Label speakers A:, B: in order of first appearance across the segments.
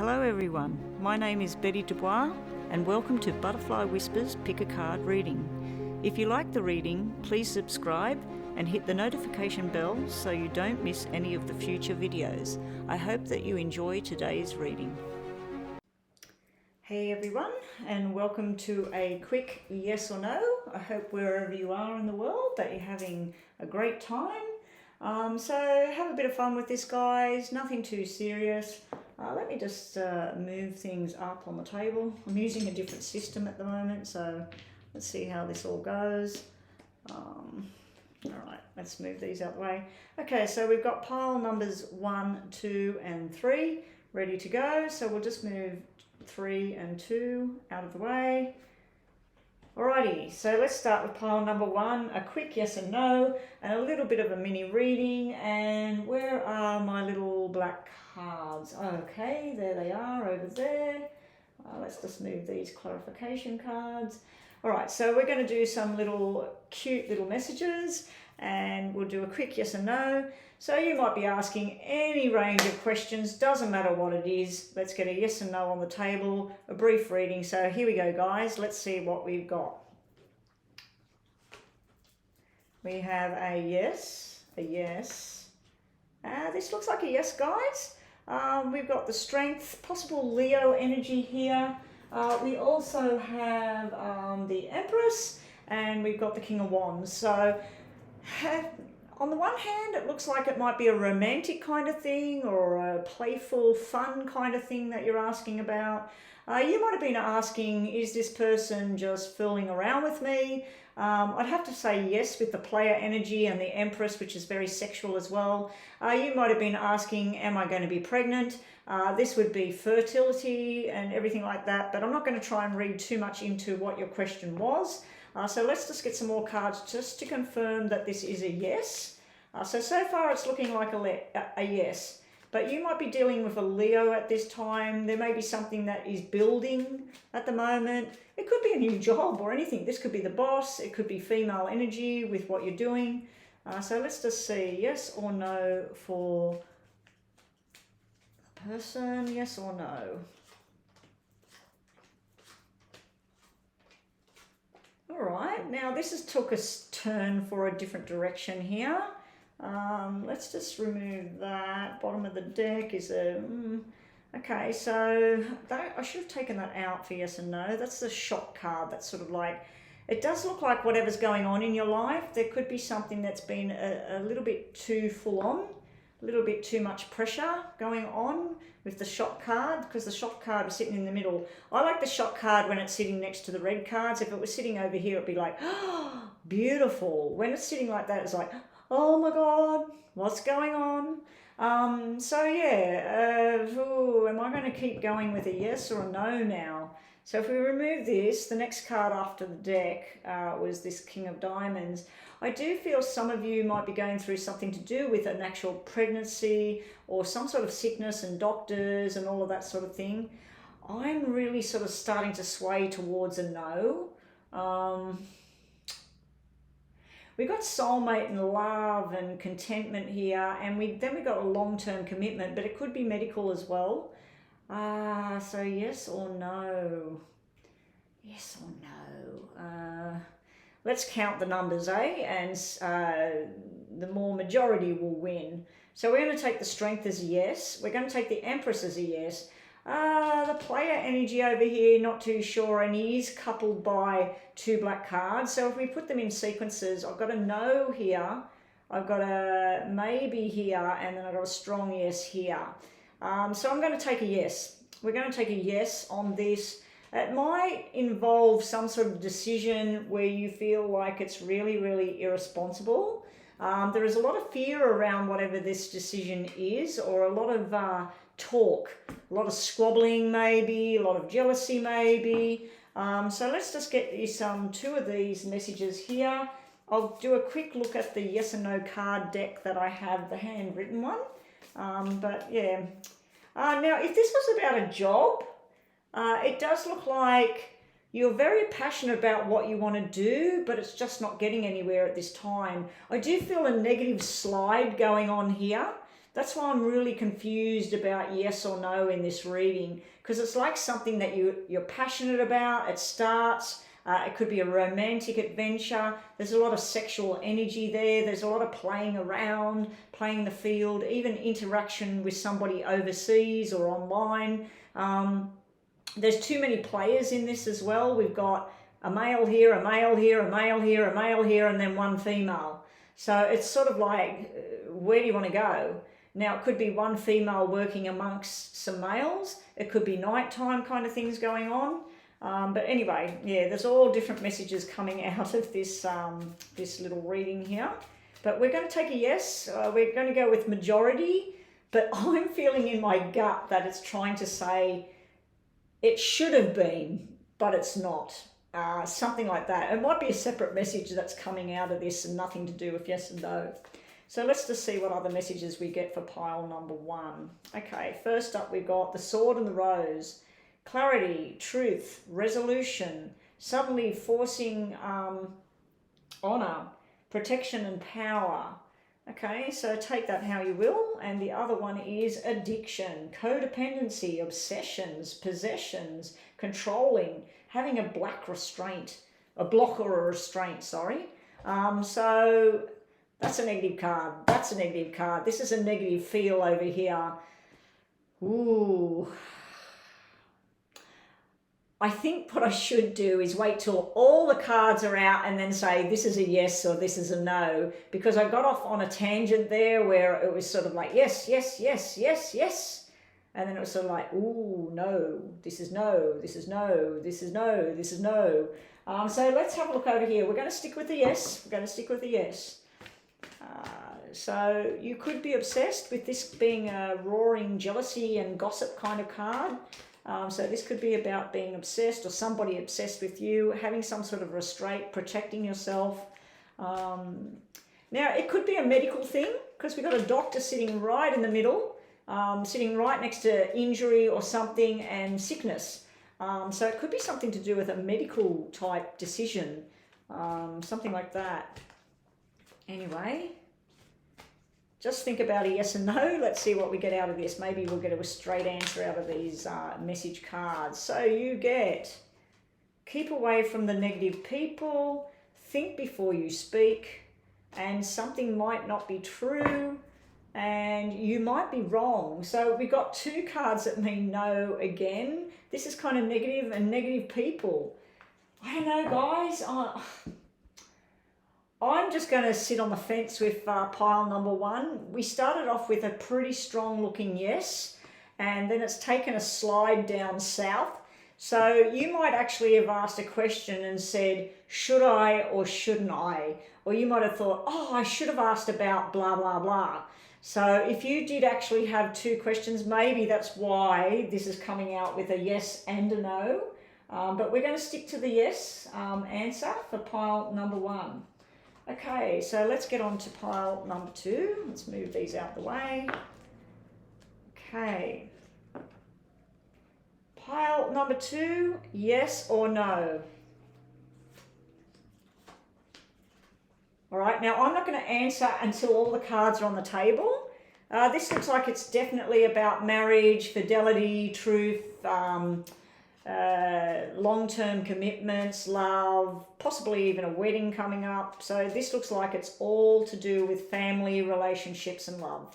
A: Hello everyone, my name is Betty Dubois and welcome to Butterfly Whispers Pick a Card reading. If you like the reading, please subscribe and hit the notification bell so you don't miss any of the future videos. I hope that you enjoy today's reading. Hey everyone, and welcome to a quick yes or no. I hope wherever you are in the world that you're having a great time. So have a bit of fun with this, guys, nothing too serious. Let me just move things up on the table. I'm using a different system at the moment, so let's see how this all goes. All right, let's move these out the way. Okay, so we've got pile numbers 1, 2, and 3 ready to go. So we'll just move 3 and 2 out of the way. Alrighty, so let's start with pile number 1, a quick yes and no, and a little bit of a mini reading. And where are my little black cards? Okay, there they are over there. Let's just move these clarification cards. Alright, so we're going to do some little cute little messages, and we'll do a quick yes and no. So you might be asking any range of questions, doesn't matter what it is. Let's get a yes and no on the table, a brief reading. So here we go, guys. Let's see what we've got. We have a yes, a yes. This looks like a yes, guys. We've got the Strength, possible Leo energy here. We also have the Empress, and we've got the King of Wands. So on the one hand, it looks like it might be a romantic kind of thing or a playful, fun kind of thing that you're asking about. You might have been asking, is this person just fooling around with me? I'd have to say yes with the player energy and the Empress, which is very sexual as well. You might have been asking, am I going to be pregnant? This would be fertility and everything like that, but I'm not going to try and read too much into what your question was. So let's just get some more cards just to confirm that this is a yes. So far it's looking like a yes. But you might be dealing with a Leo at this time. There may be something that is building at the moment. It could be a new job or anything. This could be the boss. It could be female energy with what you're doing. So let's just see yes or no for the person. Yes or no. All right, now this has took a turn for a different direction here. Let's just remove that. Bottom of the deck is a... Okay, so that, I should have taken that out for yes and no. That's the shock card. That's sort of like... It does look like whatever's going on in your life, there could be something that's been a little bit too full on, a little bit too much pressure going on with the shock card, because the shock card is sitting in the middle. I like the shock card when it's sitting next to the red cards. If it was sitting over here, it'd be like, oh, beautiful. When it's sitting like that, it's like, oh my God, what's going on? So yeah, am I going to keep going with a yes or a no now? So if we remove this, the next card after the deck was this King of Diamonds. I do feel some of you might be going through something to do with an actual pregnancy or some sort of sickness and doctors and all of that sort of thing. I'm really sort of starting to sway towards a no. We've got soulmate and love and contentment here, and then we've got a long-term commitment, but it could be medical as well. So yes or no? Yes or no? Let's count the numbers, and the more majority will win. So we're going to take the Strength as a yes. We're going to take the Empress as a yes. The player energy over here, not too sure, and he is coupled by 2 black cards. So if we put them in sequences, I've got a no here, I've got a maybe here, and then I've got a strong yes here. So I'm going to take a yes. We're going to take a yes on this. It might involve some sort of decision where you feel like it's really, really irresponsible. There is a lot of fear around whatever this decision is, or a lot of talk, a lot of squabbling maybe, a lot of jealousy maybe. So let's just get you 2 of these messages here. I'll do a quick look at the yes and no card deck that I have, the handwritten one. But yeah. Now, if this was about a job, it does look like you're very passionate about what you want to do, but it's just not getting anywhere at this time. I do feel a negative slide going on here. That's why I'm really confused about yes or no in this reading, because it's like something that you're passionate about. It starts, it could be a romantic adventure. There's a lot of sexual energy there. There's a lot of playing around, playing the field, even interaction with somebody overseas or online. There's too many players in this as well. We've got a male here, a male here, a male here, a male here, and then one female. So it's sort of like, where do you want to go? Now, it could be one female working amongst some males. It could be nighttime kind of things going on. But anyway, yeah, there's all different messages coming out of this, this little reading here. But we're going to take a yes. We're going to go with majority. But I'm feeling in my gut that it's trying to say it should have been, but it's not. Something like that. It might be a separate message that's coming out of this and nothing to do with yes and no. So let's just see what other messages we get for pile number 1. Okay, first up we've got the Sword and the Rose. Clarity, truth, resolution, suddenly forcing honor, protection and power. Okay, so take that how you will. And the other one is addiction, codependency, obsessions, possessions, controlling, having a block or a restraint, sorry. So that's a negative card. That's a negative card. This is a negative feel over here. Ooh. I think what I should do is wait till all the cards are out and then say this is a yes or this is a no, because I got off on a tangent there where it was sort of like yes, yes, yes, yes, yes. And then it was sort of like, ooh, no, this is no, this is no, this is no, this is no. So let's have a look over here. We're going to stick with the yes. We're going to stick with the yes. So you could be obsessed with this being a roaring jealousy and gossip kind of card. So this could be about being obsessed or somebody obsessed with you, having some sort of restraint, protecting yourself. Now, it could be a medical thing because we've got a doctor sitting right in the middle, sitting right next to injury or something and sickness. So it could be something to do with a medical type decision, something like that. Anyway, just think about a yes and no. Let's see what we get out of this. Maybe we'll get a straight answer out of these message cards. So you get, keep away from the negative people, think before you speak, and something might not be true, and you might be wrong. So we got 2 cards that mean no again. This is kind of negative and negative people. I don't know, guys. I'm just going to sit on the fence with pile number 1. We started off with a pretty strong looking yes, and then it's taken a slide down south. So you might actually have asked a question and said, should I or shouldn't I? Or you might have thought, oh, I should have asked about blah, blah, blah. So if you did actually have 2 questions, maybe that's why this is coming out with a yes and a no. But we're going to stick to the yes answer for pile number 1. Okay, so let's get on to pile number 2. Let's move these out the way. Okay. Pile number 2, yes or no? All right, now I'm not going to answer until all the cards are on the table. This looks like it's definitely about marriage, fidelity, truth, long-term commitments, love, possibly even a wedding coming up. So this looks like it's all to do with family, relationships and love.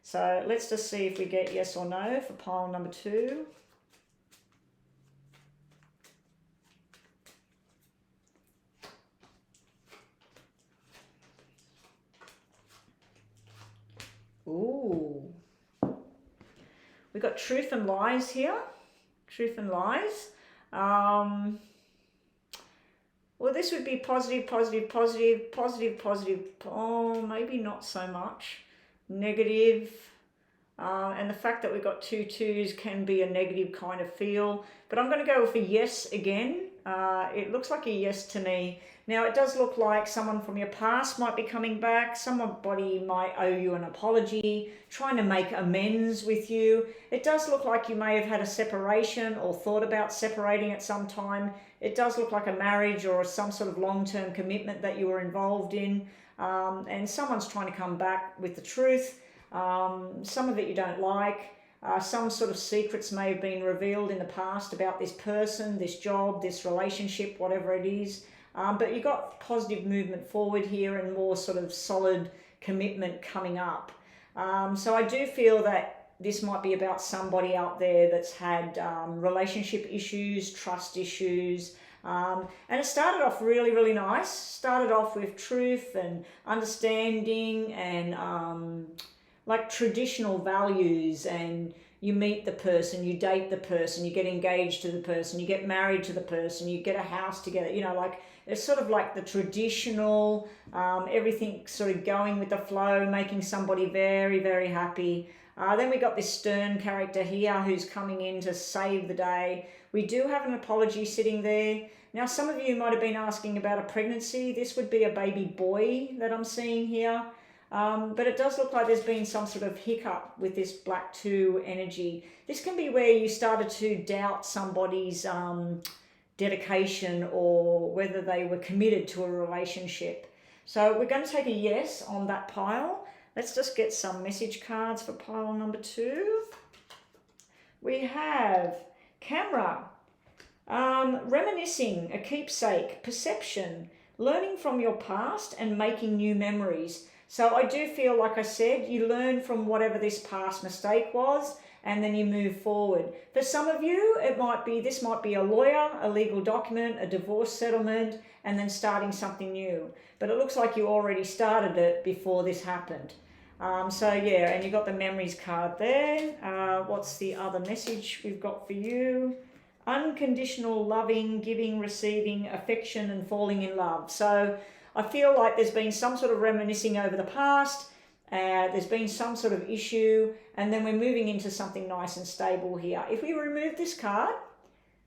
A: So let's just see if we get yes or no for pile number 2. Ooh. We've got truth and lies here. Truth and lies. Well, this would be positive, positive, positive, positive, positive. Oh, maybe not so much. Negative. And the fact that we've got 2 2s can be a negative kind of feel. But I'm going to go with a yes again. It looks like a yes to me. Now, it does look like someone from your past might be coming back. Somebody might owe you an apology, trying to make amends with you. It does look like you may have had a separation or thought about separating at some time. It does look like a marriage or some sort of long-term commitment that you were involved in. And someone's trying to come back with the truth. Some of it you don't like. Some sort of secrets may have been revealed in the past about this person, this job, this relationship, whatever it is. But you got positive movement forward here and more sort of solid commitment coming up. So I do feel that this might be about somebody out there that's had relationship issues, trust issues. And it started off really, really nice. Started off with truth and understanding and like traditional values, and you meet the person, you date the person, you get engaged to the person, you get married to the person, you get a house together, you know, like it's sort of like the traditional, everything sort of going with the flow, making somebody very, very happy. Then we got this stern character here who's coming in to save the day. We do have an apology sitting there. Now, some of you might have been asking about a pregnancy. This would be a baby boy that I'm seeing here. But it does look like there's been some sort of hiccup with this Black 2 energy. This can be where you started to doubt somebody's dedication or whether they were committed to a relationship. So we're going to take a yes on that pile. Let's just get some message cards for pile number 2. We have camera, reminiscing, a keepsake, perception, learning from your past and making new memories. So I do feel, like I said, you learn from whatever this past mistake was and then you move forward. For some of you, this might be a lawyer, a legal document, a divorce settlement, and then starting something new. But it looks like you already started it before this happened. So yeah, and you got the memories card there. What's the other message we've got for you? Unconditional loving, giving, receiving, affection, and falling in love. So I feel like there's been some sort of reminiscing over the past, there's been some sort of issue, and then we're moving into something nice and stable here. If we remove this card,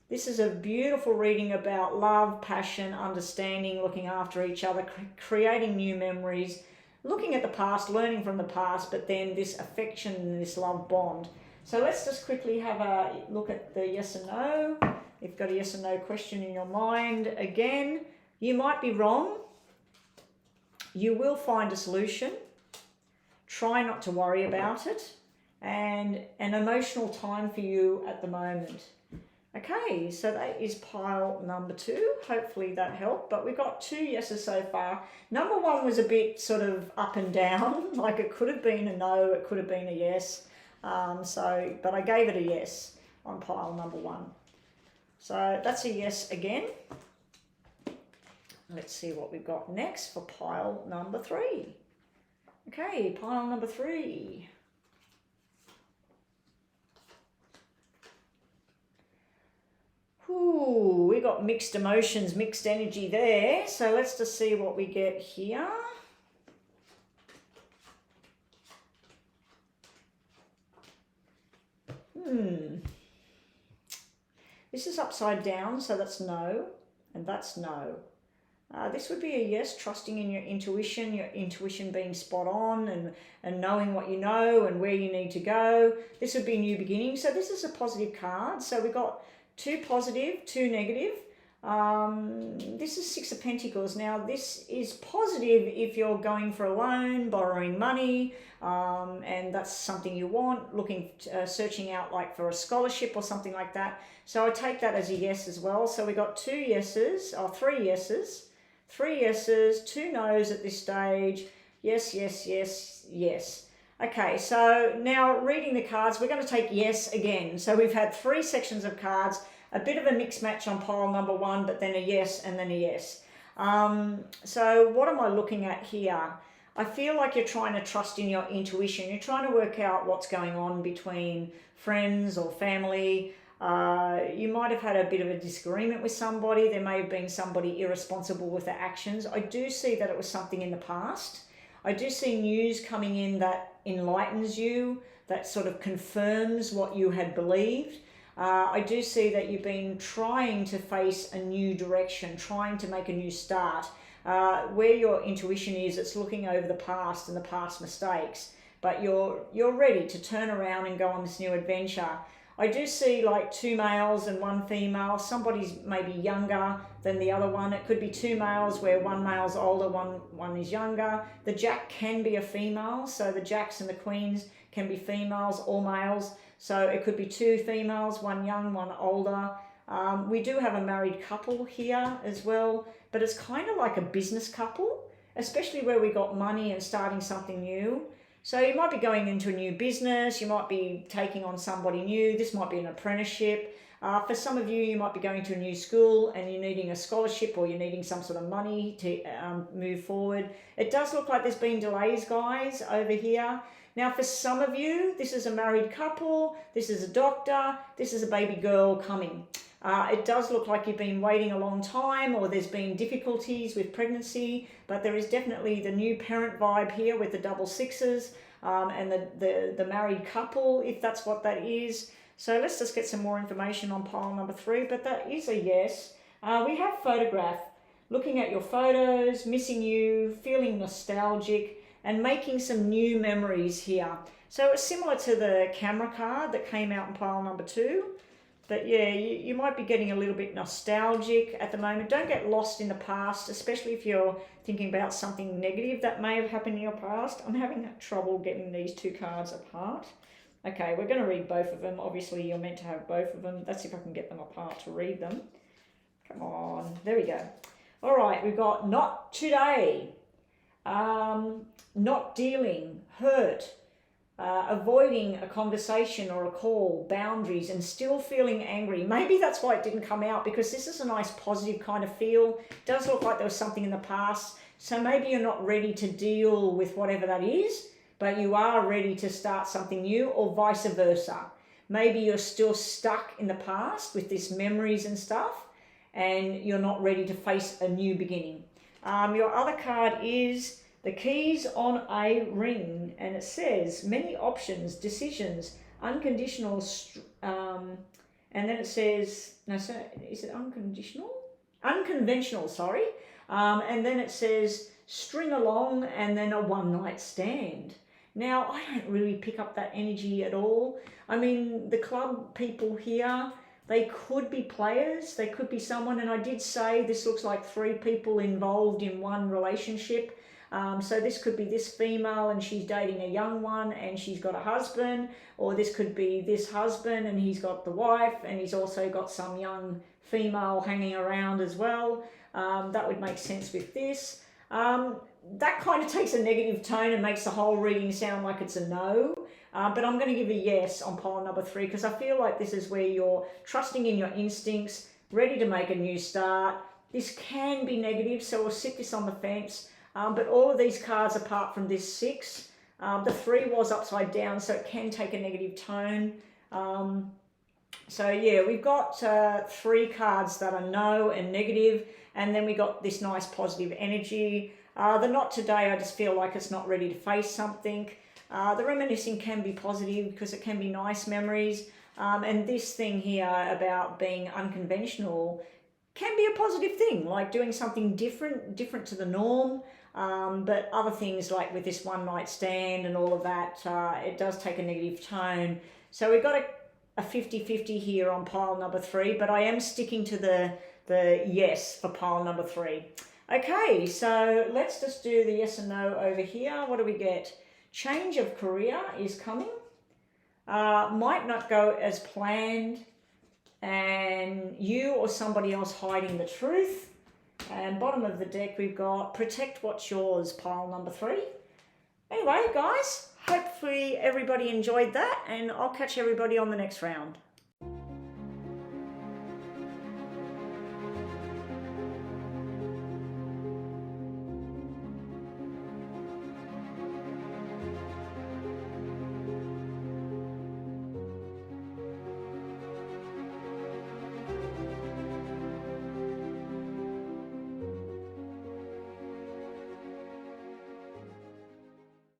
A: this is a beautiful reading about love, passion, understanding, looking after each other, creating new memories, looking at the past, learning from the past, but then this affection and this love bond. So let's just quickly have a look at the yes and no. If you've got a yes and no question in your mind, again, you might be wrong. You will find a solution. Try not to worry about it. And an emotional time for you at the moment. Okay, so that is pile number 2. Hopefully that helped. But we got 2 yeses so far. Number 1 was a bit sort of up and down. Like it could have been a no, it could have been a yes. But I gave it a yes on pile number 1. So that's a yes again. Let's see what we've got next for pile number 3. Okay, pile number 3. Ooh, we got mixed emotions, mixed energy there. So let's just see what we get here. This is upside down, so that's no, and that's no. This would be a yes, trusting in your intuition being spot on and knowing what you know and where you need to go. This would be new beginnings. So this is a positive card. So we got 2 positive, 2 negative. This is 6 of Pentacles. Now this is positive if you're going for a loan, borrowing money, and that's something you want, searching out like for a scholarship or something like that. So I take that as a yes as well. So we got 2 yeses, or 3 yeses. 3 yeses, 2 no's at this stage. Yes, yes, yes, yes. Okay, so now reading the cards, we're going to take yes again. So we've had 3 sections of cards, a bit of a mixed match on pile number 1, but then a yes and then a yes. So what am I looking at here? I feel like you're trying to trust in your intuition. You're trying to work out what's going on between friends or family. You might have had a bit of a disagreement with somebody. There may have been somebody irresponsible with their actions. I do see that it was something in the past. I do see news coming in that enlightens you, that sort of confirms what you had believed. I do see that you've been trying to face a new direction, trying to make a new start. Where your intuition is, it's looking over the past and the past mistakes, but you're ready to turn around and go on this new adventure. I do see like 2 males and 1 female. Somebody's maybe younger than the other one. It could be 2 males where 1 male's older, one is younger. The Jack can be a female, so the Jacks and the Queens can be females or males. So it could be 2 females, 1 young, 1 older. We do have a married couple here as well, but it's kind of like a business couple, especially where we got money and starting something new. So you might be going into a new business, you might be taking on somebody new, this might be an apprenticeship. For some of you, you might be going to a new school and you're needing a scholarship or you're needing some sort of money to move forward. It does look like there's been delays, guys, over here. Now, for some of you, this is a married couple, this is a doctor, this is a baby girl coming. It does look like you've been waiting a long time or there's been difficulties with pregnancy, but there is definitely the new parent vibe here with the double sixes and the married couple, if that's what that is. So let's just get some more information on pile number 3, but that is a yes. We have photograph, looking at your photos, missing you, feeling nostalgic, and making some new memories here. So it's similar to the camera card that came out in pile number 2. But yeah, you might be getting a little bit nostalgic at the moment. Don't get lost in the past, especially if you're thinking about something negative that may have happened in your past. I'm having trouble getting these 2 cards apart. Okay, we're going to read both of them. Obviously, you're meant to have both of them. Let's see if I can get them apart to read them. Come on. There we go. All right, we've got not today, not dealing, hurt, avoiding a conversation or a call, boundaries, and still feeling angry. Maybe that's why it didn't come out, because this is a nice positive kind of feel. It does look like there was something in the past. So maybe you're not ready to deal with whatever that is, but you are ready to start something new, or vice versa. Maybe you're still stuck in the past with these memories and stuff, and you're not ready to face a new beginning. Your other card is the keys on a ring, and it says many options, decisions, unconditional, and then it says, no, so is it unconditional? Unconventional, sorry. And then it says string along, and then a one-night stand. Now, I don't really pick up that energy at all. I mean, the club people here, they could be players, they could be someone, and I did say this looks like 3 people involved in one relationship. So this could be this female and she's dating a young one and she's got a husband, or this could be this husband and he's got the wife and he's also got some young female hanging around as well. That would make sense with this. That kind of takes a negative tone and makes the whole reading sound like it's a no. But I'm going to give a yes on pile number 3, because I feel like this is where you're trusting in your instincts, ready to make a new start. This can be negative, so we'll sit this on the fence. But all of these cards, apart from this 6, the 3 was upside down, so it can take a negative tone. So yeah, we've got 3 cards that are no and negative, and then we got this nice positive energy. The not today, I just feel like it's not ready to face something. The reminiscing can be positive because it can be nice memories. And this thing here about being unconventional can be a positive thing, like doing something different to the norm. But other things like with this one night stand and all of that, it does take a negative tone. So we've got a 50-50 here on pile number 3, but I am sticking to the yes for pile number 3. Okay, so let's just do the yes and no over here. What do we get? Change of career is coming. Might not go as planned, and you or somebody else hiding the truth. And bottom of the deck, we've got protect what's yours, pile number 3. Anyway, guys, hopefully everybody enjoyed that, and I'll catch everybody on the next round.